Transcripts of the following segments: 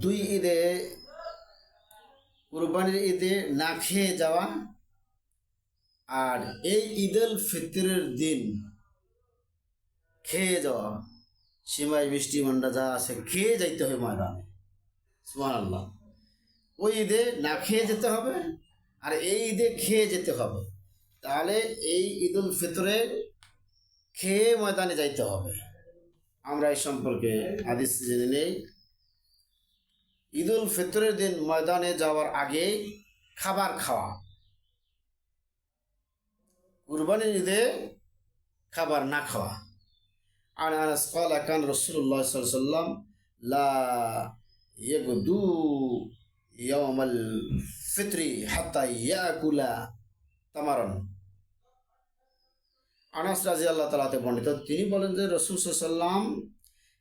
দুই ঈদে, কুরবানির ঈদে না খেয়ে যাওয়া আর এই ঈদুল ফিতরের দিন খেয়ে যাওয়া, সিমাই মিষ্টি মন্ডা যা আছে খেয়ে যাইতে হবে ময়দানে। সুবহানাল্লাহ। ওই ঈদে না খেয়ে যেতে হবে আর এই ঈদে খেয়ে যেতে হবে। তাহলে এই ঈদুল ফিতরে খেয়ে ময়দানে যাইতে হবে। আমরা এই সম্পর্কে হাদিস জেনে নেই। ঈদুল ফিতরের দিন ময়দানে যাওয়ার আগে খাবার খাওয়া, কুরবানির ঈদে খাবার না খাওয়া। عن أنس قال كان رسول الله صلى الله عليه وسلم لا يغدو يوم الفطر حتى يأكل تمرا। আনাস রাদিয়াল্লাহু তাআলা তে বর্ণিত, তিনি বলেন যে রাসূল সাল্লাল্লাহু আলাইহি ওয়াসাল্লাম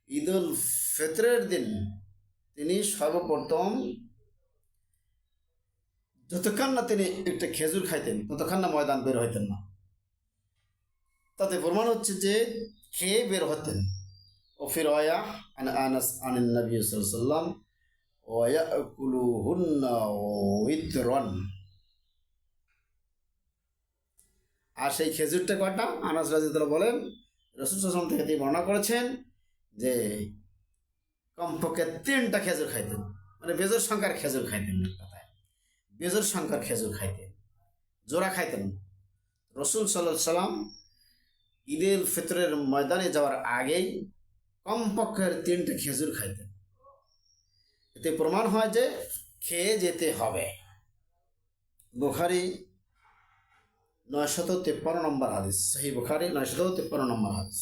ঈদুল ফিতরের দিন তিনি সর্বপ্রথম যতক্ষণ না তিনি একটা খেজুর খাইতেন ততক্ষণ না ময়দান বের হইতেন না। তাতে প্রমাণ হচ্ছে যে খেয়ে বের হতেন। ও ফির ওয়া আন আনাস আন নবী সাল্লাল্লাহু আলাইহি ওয়াসাল্লাম ওয়া ইয়াকুলুহুন্না উইতরান। আর সেই খেজুরটা কয়টা? আনাস রাদিয়াল্লাহু বলেন রাসূল সাল্লাল্লাহু আলাইহি ওয়াসাল্লাম থেকে তিনি বর্ণনা করেছেন যে কমপক্ষে 3টা খেজুর খাইতেন, মানে বেজোর সংখ্যার খেজুর খাইতেন। কথায় বেজোর সংখ্যার খেজুর খাইতেন, জোড়া খাইতেন। রাসূল সাল্লাল্লাহু আলাইহি ওয়াসাল্লাম ঈদুল ফিতরের ময়দানে যাওয়ার আগেই কমপক্ষে 3টা খেজুর খাইতেন। এতে প্রমাণ হয় যে খেয়ে যেতে হবে। বুখারী 953 নম্বর হাদিস, সহিহ বুখারী 953 নম্বর হাদিস।